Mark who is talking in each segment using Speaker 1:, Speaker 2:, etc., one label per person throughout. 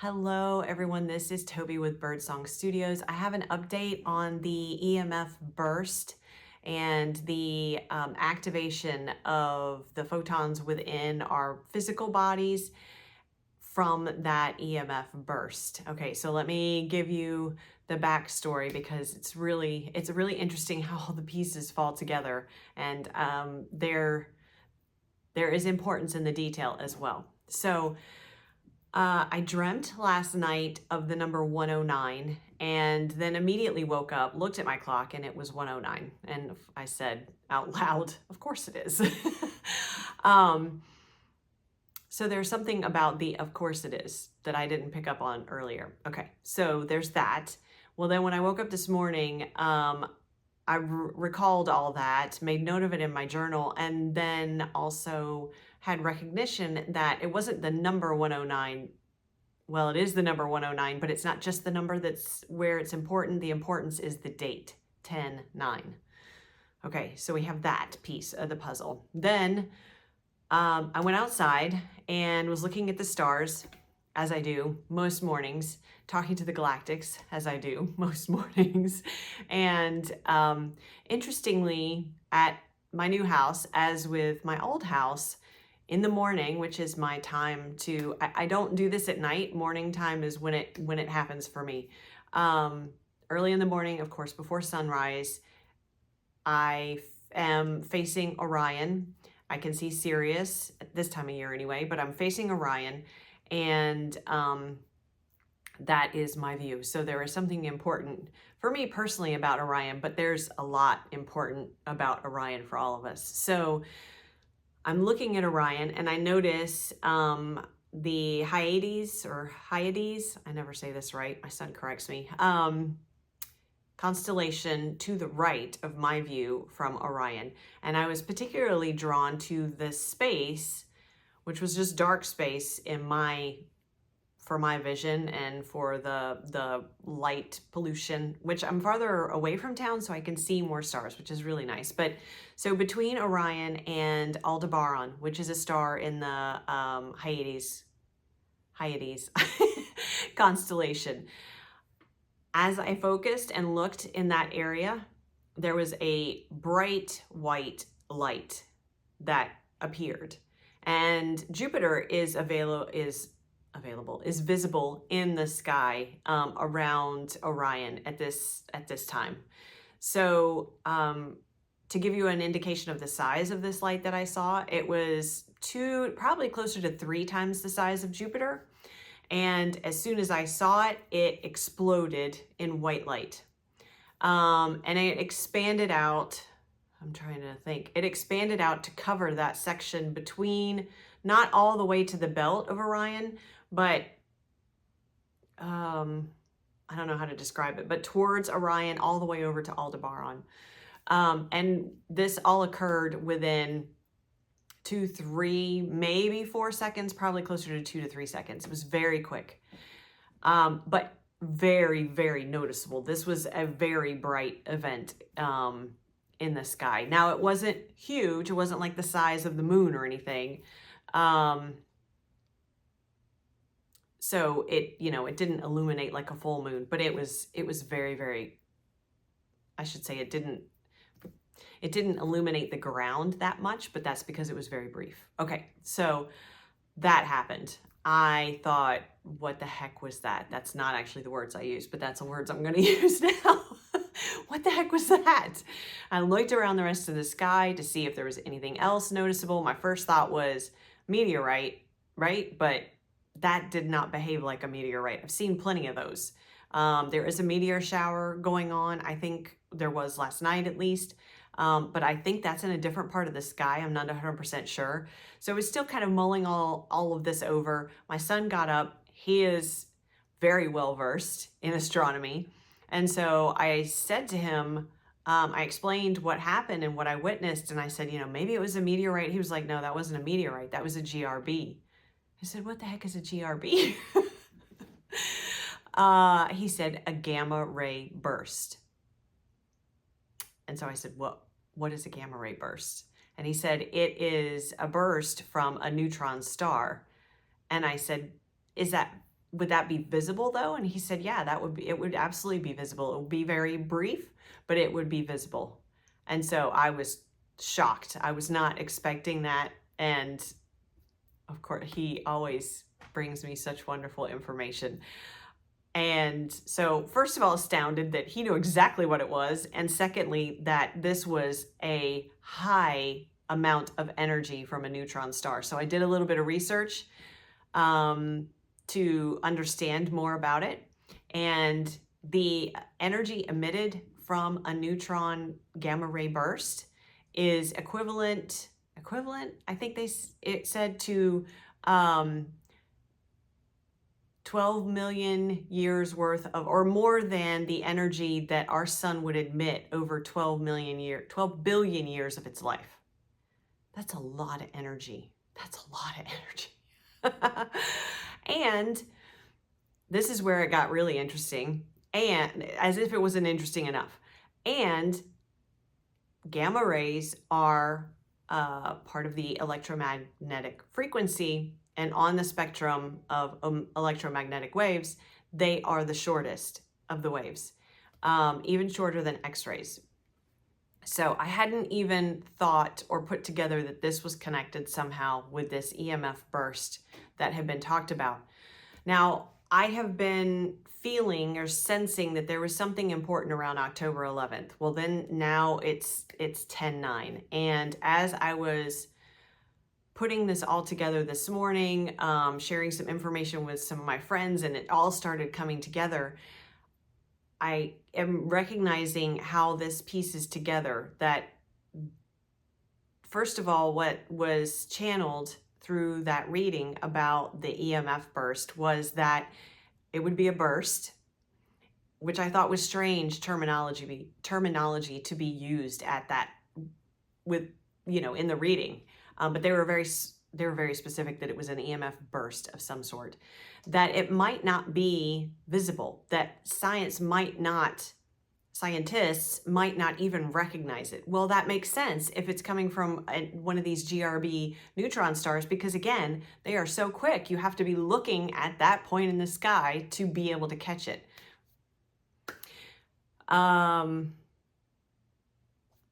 Speaker 1: Hello everyone, this is Toby with Birdsong Studios. I have an update on the EMF burst and the activation of the photons within our physical bodies from that EMF burst. Okay, so let me give you the backstory because it's really interesting how all the pieces fall together, and there is importance in the detail as well. So I dreamt last night of the number 109 and then immediately woke up, looked at my clock, and it was 109. And I said out loud, of course it is. um, so there's something about the of course it is that I didn't pick up on earlier. Okay, so there's that. Well, then when I woke up this morning, I recalled all that, made note of it in my journal, and then also had recognition that it wasn't the number 109. Well, it is the number 109, but it's not just the number that's where it's important. The importance is the date, 10-9. Okay, so we have that piece of the puzzle. Then I went outside and was looking at the stars, as I do most mornings, talking to the galactics, as I do most mornings. And interestingly, at my new house, as with my old house, in the morning, which is my time to, I don't do this at night. Morning time is when it happens for me. Early in the morning, of course, before sunrise, I am facing Orion. I can see Sirius at this time of year anyway, but I'm facing Orion, and that is my view. So there is something important for me personally about Orion, but there's a lot important about Orion for all of us. So I'm looking at Orion and I notice the Hyades, I never say this right, my son corrects me, constellation to the right of my view from Orion. And I was particularly drawn to the space, which was just dark space for my vision and for the light pollution, which I'm farther away from town so I can see more stars, which is really nice. But so between Orion and Aldebaran, which is a star in the Hyades constellation, as I focused and looked in that area, there was a bright white light that appeared. And Jupiter is visible in the sky around Orion at this time. So to give you an indication of the size of this light that I saw, it was probably closer to 3 times the size of Jupiter. And as soon as I saw it, it exploded in white light. And it expanded out. I'm trying to think. It expanded out to cover that section between, not all the way to the belt of Orion, but I don't know how to describe it, but towards Orion all the way over to Aldebaran. And this all occurred within 2, 3, maybe 4 seconds, probably closer to 2 to 3 seconds. It was very quick, but very, very noticeable. This was a very bright event in the sky. Now, it wasn't huge. It wasn't like the size of the moon or anything. So it didn't illuminate like a full moon, but it was very, very, I should say it didn't illuminate the ground that much, but that's because it was very brief. Okay, so that happened. I thought, what the heck was that? That's not actually the words I used, but that's the words I'm gonna use now. What the heck was that? I looked around the rest of the sky to see if there was anything else noticeable. My first thought was meteorite, right? But that did not behave like a meteorite. I've seen plenty of those. There is a meteor shower going on. I think there was last night at least. But I think that's in a different part of the sky. I'm not 100% sure. So I was still kind of mulling all of this over. My son got up. He is very well versed in astronomy. And so I said to him, I explained what happened and what I witnessed. And I said, maybe it was a meteorite. He was like, no, that wasn't a meteorite. That was a GRB. I said, what the heck is a GRB? He said, a gamma ray burst. And so I said, what is a gamma ray burst? And he said, it is a burst from a neutron star. And I said, is that would that be visible though? And he said, yeah, it would absolutely be visible. It would be very brief, but it would be visible. And so I was shocked. I was not expecting that. And of course, he always brings me such wonderful information. And so, first of all, astounded that he knew exactly what it was. And secondly, that this was a high amount of energy from a neutron star. So I did a little bit of research to understand more about it. And the energy emitted from a neutron gamma ray burst is equivalent, I think it said to 12 million years worth of, or more than the energy that our sun would emit over 12 billion years of its life. That's a lot of energy. That's a lot of energy. And this is where it got really interesting, and as if it wasn't interesting enough. And gamma rays are part of the electromagnetic frequency, and on the spectrum of electromagnetic waves, they are the shortest of the waves, even shorter than X-rays. So I hadn't even thought or put together that this was connected somehow with this EMF burst that had been talked about. Now, I have been feeling or sensing that there was something important around October 11th. Well, then now it's 10/9. And as I was putting this all together this morning, sharing some information with some of my friends, and it all started coming together, I am recognizing how this pieces together. That first of all, what was channeled through that reading about the EMF burst was that it would be a burst, which I thought was strange terminology to be used at that with, in the reading. But they were very specific that it was an EMF burst of some sort, that it might not be visible, that scientists might not even recognize it. Well, that makes sense if it's coming from one of these GRB neutron stars, because again, they are so quick. You have to be looking at that point in the sky to be able to catch it.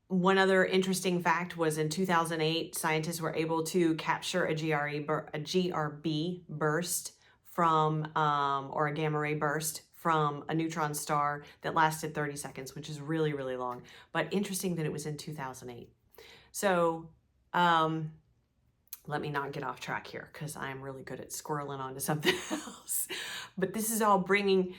Speaker 1: One other interesting fact was in 2008, scientists were able to capture a GRB burst from, or a gamma ray burst from a neutron star that lasted 30 seconds, which is really, really long. But interesting that it was in 2008. So let me not get off track here, because I'm really good at squirreling onto something else. But this is all bringing,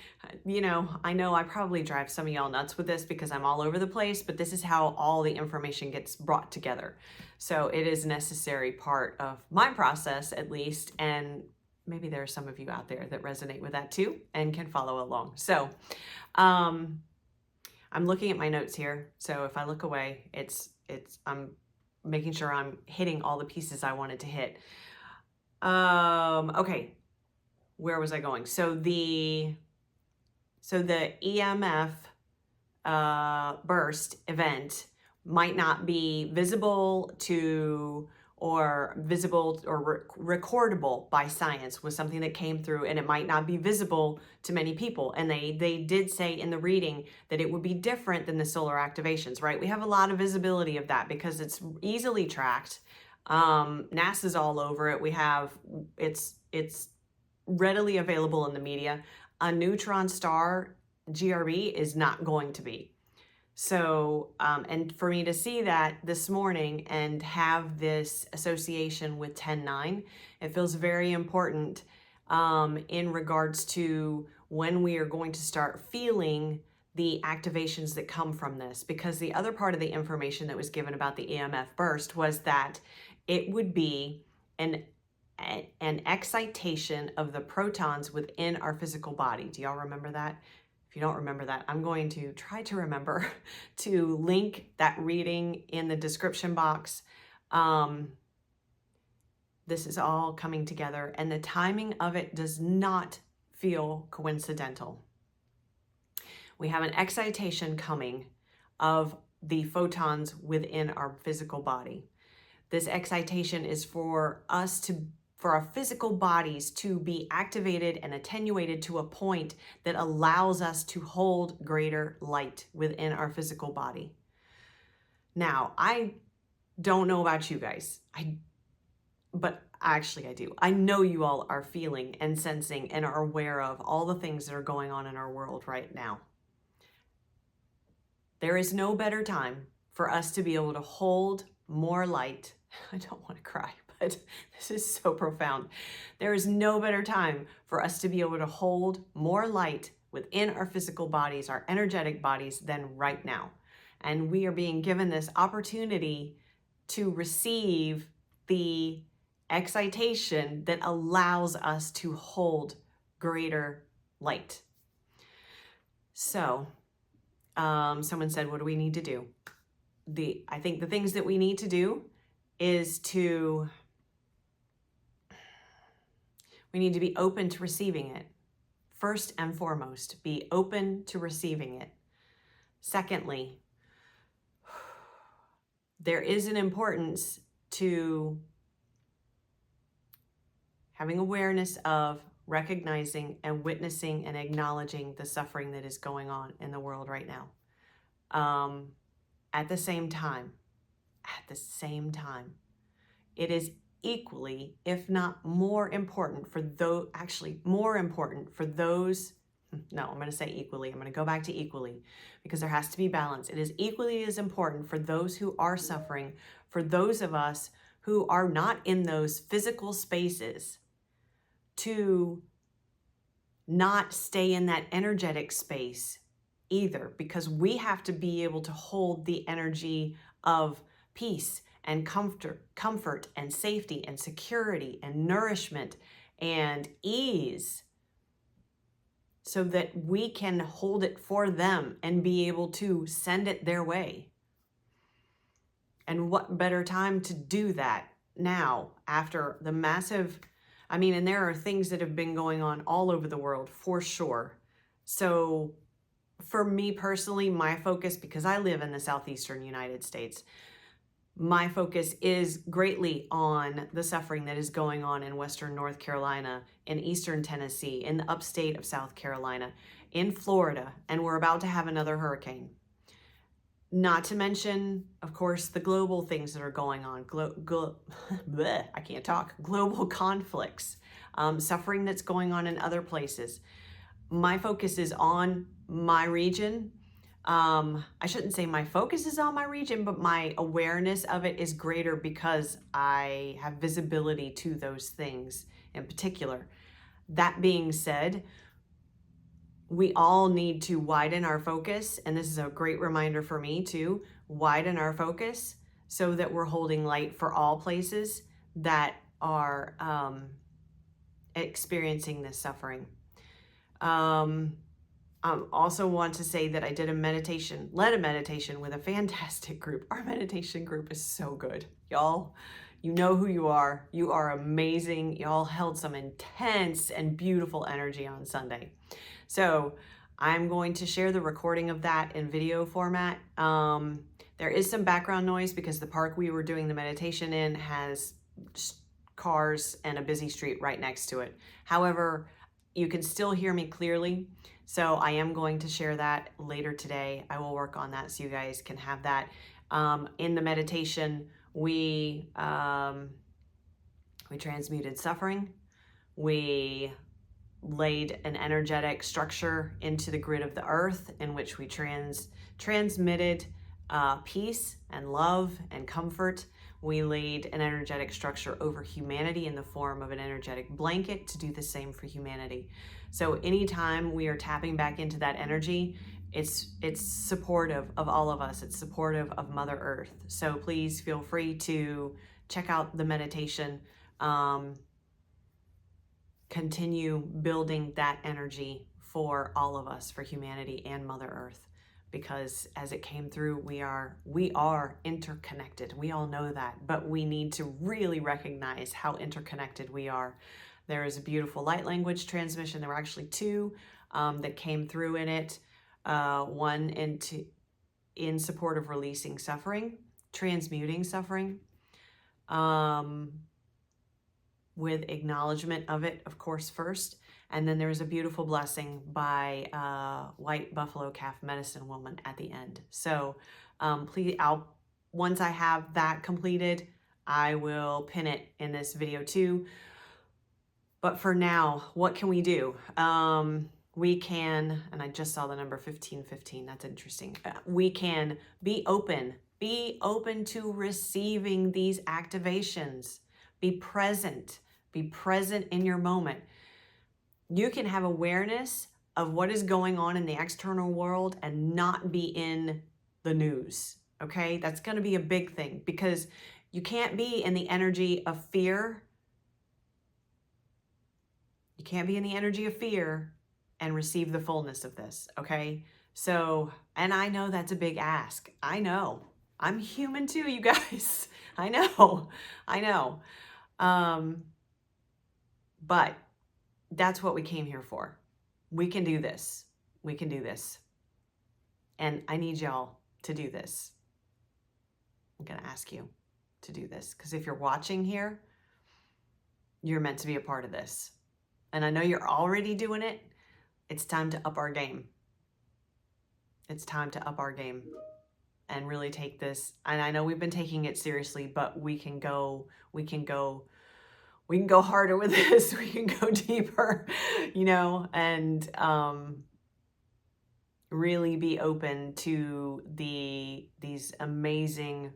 Speaker 1: I know I probably drive some of y'all nuts with this because I'm all over the place, but this is how all the information gets brought together. So it is a necessary part of my process, at least, and maybe there are some of you out there that resonate with that too and can follow along. So I'm looking at my notes here. So if I look away, I'm making sure I'm hitting all the pieces I wanted to hit. Okay, where was I going? So the EMF burst event might not be visible or recordable by science, was something that came through, and it might not be visible to many people. And they did say in the reading that it would be different than the solar activations, right? We have a lot of visibility of that because it's easily tracked. NASA's all over it. It's readily available in the media. A neutron star GRB is not going to be. So, and for me to see that this morning and have this association with 10/9, it feels very important in regards to when we are going to start feeling the activations that come from this. Because the other part of the information that was given about the EMF burst was that it would be an excitation of the protons within our physical body. Do y'all remember that? If you don't remember that, I'm going to try to remember to link that reading in the description box. This is all coming together, and the timing of it does not feel coincidental. We have an excitation coming of the photons within our physical body. This excitation is for for our physical bodies to be activated and attenuated to a point that allows us to hold greater light within our physical body. Now, I don't know about you guys, but actually I do. I know you all are feeling and sensing and are aware of all the things that are going on in our world right now. There is no better time for us to be able to hold more light. I don't want to cry, but this is so profound. There is no better time for us to be able to hold more light within our physical bodies, our energetic bodies, than right now. And we are being given this opportunity to receive the excitation that allows us to hold greater light. So, someone said, what do we need to do? I think the things that we need to do is we need to be open to receiving it. First and foremost, be open to receiving it. Secondly, there is an importance to having awareness of recognizing and witnessing and acknowledging the suffering that is going on in the world right now. At the same time, it is equally, if not more important for those, no, I'm going to say equally. I'm going to go back to equally because there has to be balance. It is equally as important for those who are suffering, for those of us who are not in those physical spaces, to not stay in that energetic space either, because we have to be able to hold the energy of peace and comfort and safety and security and nourishment and ease, so that we can hold it for them and be able to send it their way. And what better time to do that now after the massive, and there are things that have been going on all over the world for sure. So for me personally, my focus, because I live in the southeastern United States, my focus is greatly on the suffering that is going on in western North Carolina, in eastern Tennessee, in the upstate of South Carolina, in Florida, and we're about to have another hurricane. Not to mention, of course, the global things that are going on, global conflicts, suffering that's going on in other places. My focus is on my region. I shouldn't say my focus is on my region, but my awareness of it is greater because I have visibility to those things in particular. That being said, we all need to widen our focus, and this is a great reminder for me to widen our focus so that we're holding light for all places that are experiencing this suffering. Also want to say that I led a meditation with a fantastic group. Our meditation group is so good. Y'all, you know who you are. You are amazing. Y'all held some intense and beautiful energy on Sunday. So I'm going to share the recording of that in video format. There is some background noise because the park we were doing the meditation in has cars and a busy street right next to it. However, you can still hear me clearly. So I am going to share that later today. I will work on that so you guys can have that. In the meditation, we transmuted suffering. We laid an energetic structure into the grid of the earth in which we transmitted peace and love and comfort. We laid an energetic structure over humanity in the form of an energetic blanket to do the same for humanity. So anytime we are tapping back into that energy, it's supportive of all of us. It's supportive of Mother Earth. So please feel free to check out the meditation. Continue building that energy for all of us, for humanity and Mother Earth. Because as it came through, we are interconnected. We all know that, but we need to really recognize how interconnected we are. There is a beautiful light language transmission. There were actually two that came through in it. One in support of releasing suffering, transmuting suffering. with acknowledgement of it, of course, first. And then there's a beautiful blessing by White Buffalo Calf Medicine Woman at the end. So please, once I have that completed, I will pin it in this video too. But for now, what can we do? We can, and I just saw the number 1515, that's interesting. We can be open to receiving these activations. Be present in your moment. You can have awareness of what is going on in the external world and not be in the news, okay? That's gonna be a big thing, because you can't be in the energy of fear. You can't be in the energy of fear and receive the fullness of this, okay? So, and I know that's a big ask. I know. I'm human too, you guys. I know. But that's what we came here for. We can do this. We can do this. And I need y'all to do this. I'm going to ask you to do this, because if you're watching here, you're meant to be a part of this. And I know you're already doing it. It's time to up our game. It's time to up our game and really take this. And I know we've been taking it seriously, but we can go harder with this. We can go deeper, and really be open to these amazing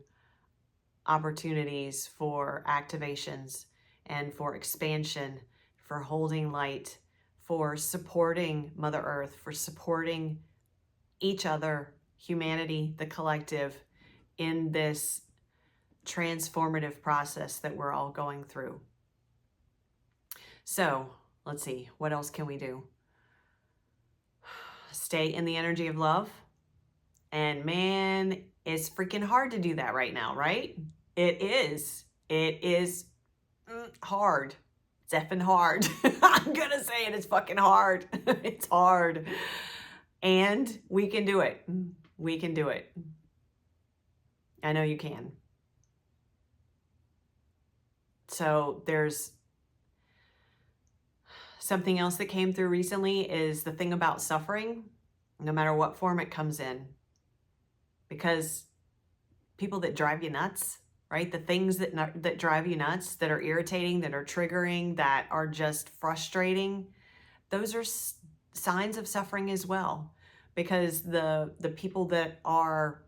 Speaker 1: opportunities for activations and for expansion, for holding light, for supporting Mother Earth, for supporting each other, humanity, the collective, in this transformative process that we're all going through. So let's see, what else can we do? Stay in the energy of love. And man, it's freaking hard to do that right now, right? It is hard. It's effing hard. I'm gonna say it, it's fucking hard. It's hard. And we can do it. We can do it. I know you can. So there's something else that came through recently, is the thing about suffering, no matter what form it comes in. Because people that drive you nuts, right? The things that drive you nuts, that are irritating, that are triggering, that are just frustrating, those are signs of suffering as well. Because the people that are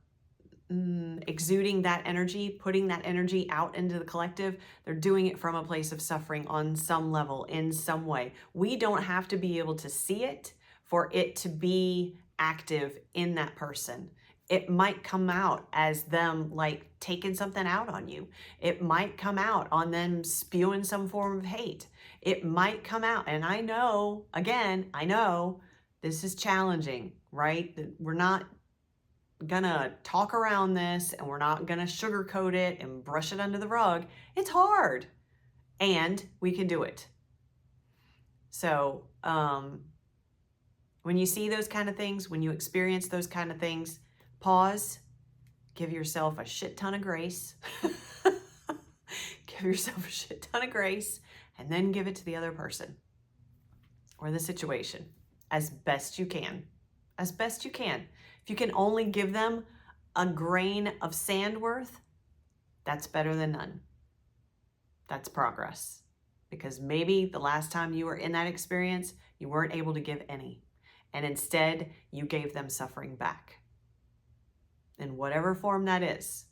Speaker 1: exuding that energy, putting that energy out into the collective, they're doing it from a place of suffering on some level, in some way. We don't have to be able to see it for it to be active in that person. It might come out as them like taking something out on you. It might come out on them spewing some form of hate. It might come out, and I know, again, I know this is challenging, right? We're not gonna talk around this, and we're not gonna sugarcoat it and brush it under the rug. It's hard, and we can do it. So when you see those kind of things, when you experience those kind of things, pause, give yourself a shit ton of grace. Give yourself a shit ton of grace, and then give it to the other person or the situation as best you can. As best you can. If you can only give them a grain of sand worth, that's better than none. That's progress. Because maybe the last time you were in that experience, you weren't able to give any. And instead, you gave them suffering back. In whatever form that is.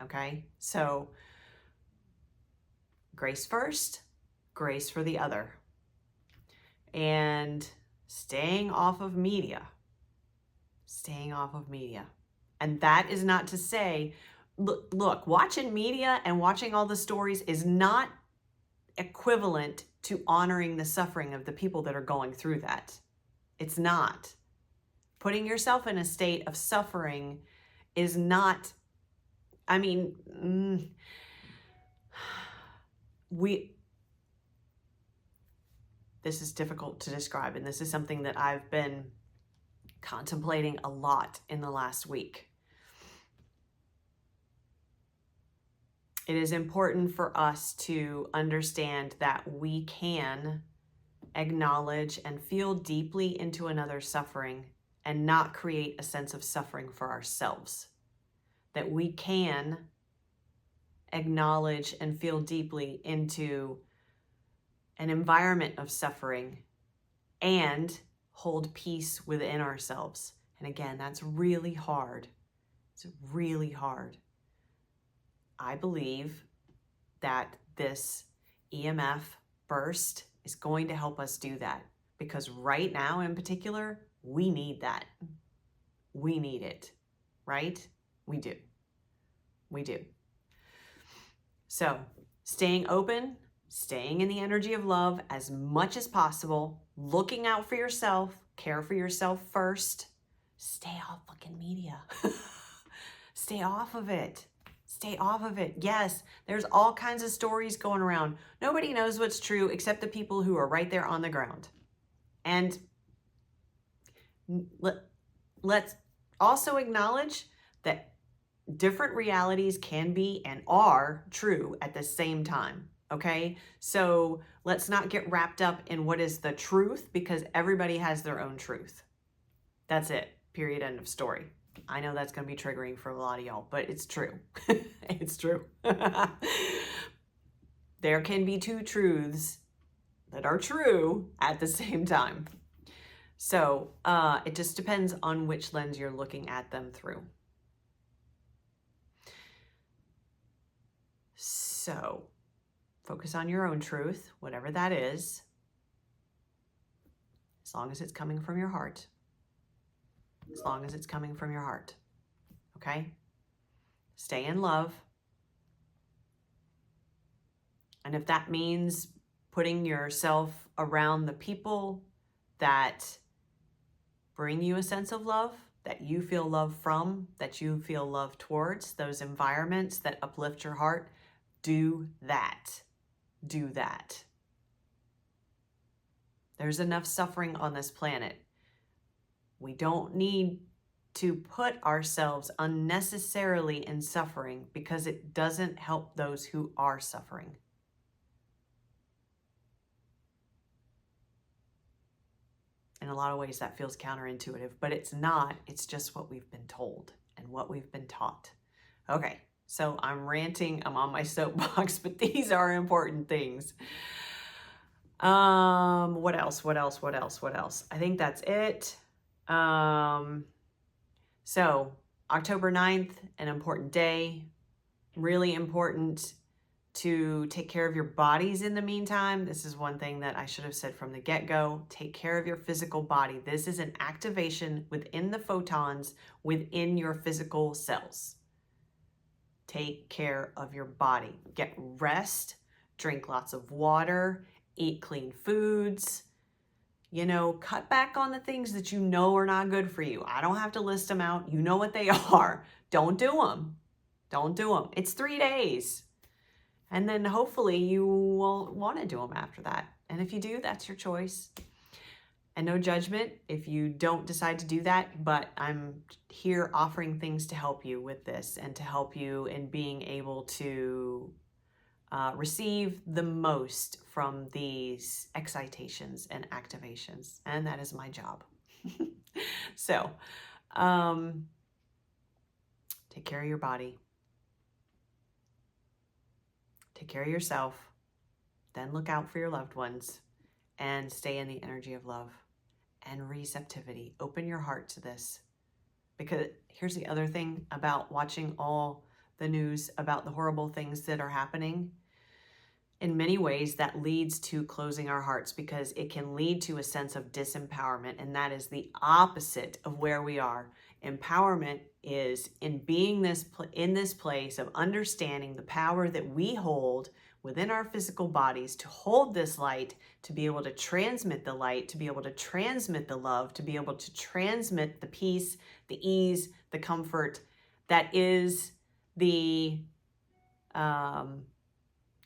Speaker 1: Okay? So, grace first, grace for the other. And staying off of media. Staying off of media. And that is not to say, look, watching media and watching all the stories is not equivalent to honoring the suffering of the people that are going through that. It's not. Putting yourself in a state of suffering is not, I mean, this is difficult to describe, and this is something that I've been contemplating a lot in the last week. It is important for us to understand that we can acknowledge and feel deeply into another's suffering and not create a sense of suffering for ourselves. That we can acknowledge and feel deeply into an environment of suffering and hold peace within ourselves. And again, that's really hard. It's really hard. I believe that this EMF burst is going to help us do that, because right now in particular, we need that. We need it, right? We do. We do. So staying open, staying in the energy of love as much as possible, looking out for yourself, care for yourself first. Stay off fucking media. Stay off of it. Stay off of it. Yes, there's all kinds of stories going around. Nobody knows what's true except the people who are right there on the ground. And let's also acknowledge that different realities can be and are true at the same time. Okay, so let's not get wrapped up in what is the truth, because everybody has their own truth. That's it. Period. End of story. I know that's going to be triggering for a lot of y'all, but it's true. It's true. There can be two truths that are true at the same time. So it just depends on which lens you're looking at them through. So focus on your own truth, whatever that is, as long as it's coming from your heart. As long as it's coming from your heart. Okay? Stay in love. And if that means putting yourself around the people that bring you a sense of love, that you feel love from, that you feel love towards, those environments that uplift your heart, do that. Do that. There's enough suffering on this planet. We don't need to put ourselves unnecessarily in suffering, because it doesn't help those who are suffering. In a lot of ways, that feels counterintuitive, but it's not. It's just what we've been told and what we've been taught. Okay, so I'm ranting. I'm on my soapbox, but these are important things. What else? I think that's it. So October 9th, an important day, really important to take care of your bodies in the meantime. This is one thing that I should have said from the get-go. Take care of your physical body. This is an activation within the photons, within your physical cells. Take care of your body. Get rest, drink lots of water, eat clean foods. You know, cut back on the things that you know are not good for you. I don't have to list them out. You know what they are. Don't do them. Don't do them. It's 3 days. And then hopefully you will want to do them after that. And if you do, that's your choice. And no judgment if you don't decide to do that, but I'm here offering things to help you with this and to help you in being able to receive the most from these excitations and activations. And that is my job. So, take care of your body. Take care of yourself, then look out for your loved ones, and stay in the energy of love and receptivity. Open your heart to this. Because here's the other thing about watching all the news about the horrible things that are happening. In many ways, that leads to closing our hearts, because it can lead to a sense of disempowerment, and that is the opposite of where we are. Empowerment is in being in this place of understanding the power that we hold within our physical bodies to hold this light, to be able to transmit the light, to be able to transmit the love, to be able to transmit the peace, the ease, the comfort that is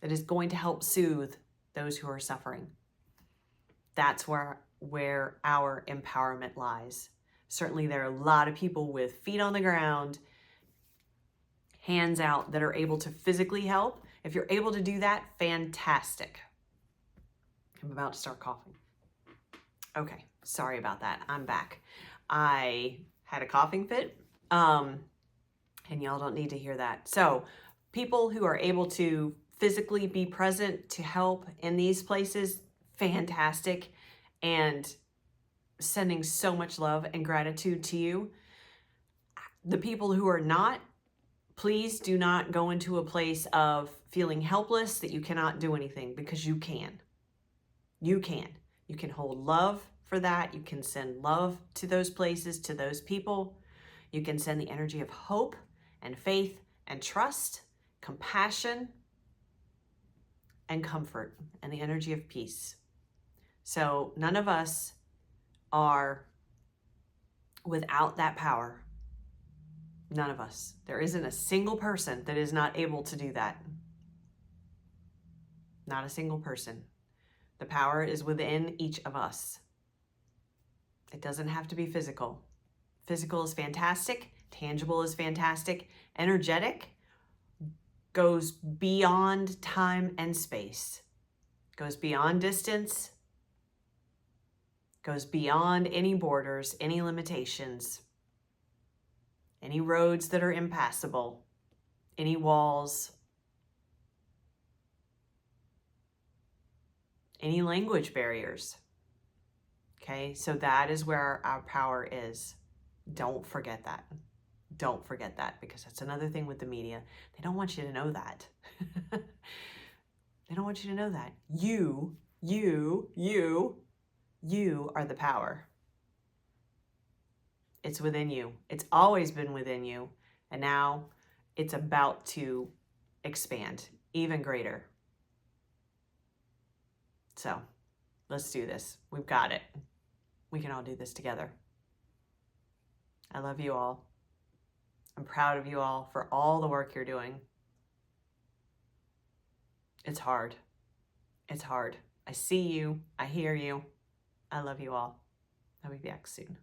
Speaker 1: that is going to help soothe those who are suffering. That's where our empowerment lies. Certainly there are a lot of people with feet on the ground, hands out that are able to physically help. If you're able to do that, fantastic. I'm about to start coughing. Okay, sorry about that. I'm back. I had a coughing fit, and y'all don't need to hear that. So people who are able to physically be present to help in these places, fantastic, and sending so much love and gratitude to you. The people who are not, please do not go into a place of feeling helpless that you cannot do anything, because you can. You can. You can hold love for that. You can send love to those places, to those people. You can send the energy of hope and faith and trust, compassion and comfort, and the energy of peace. So none of us are without that power. None of us. There isn't a single person that is not able to do that. Not a single person. The power is within each of us. It doesn't have to be physical. Physical is fantastic. Tangible is fantastic. Energetic goes beyond time and space. Goes beyond distance. Goes beyond any borders, any limitations, any roads that are impassable, any walls, any language barriers. Okay, so that is where our power is. Don't forget that. Don't forget that, because that's another thing with the media. They don't want you to know that. They don't want you to know that. You are the power. It's within you. It's always been within you. And now it's about to expand even greater. So let's do this. We've got it. We can all do this together. I love you all. I'm proud of you all for all the work you're doing. It's hard. It's hard. I see you. I hear you. I love you all. I'll be back soon.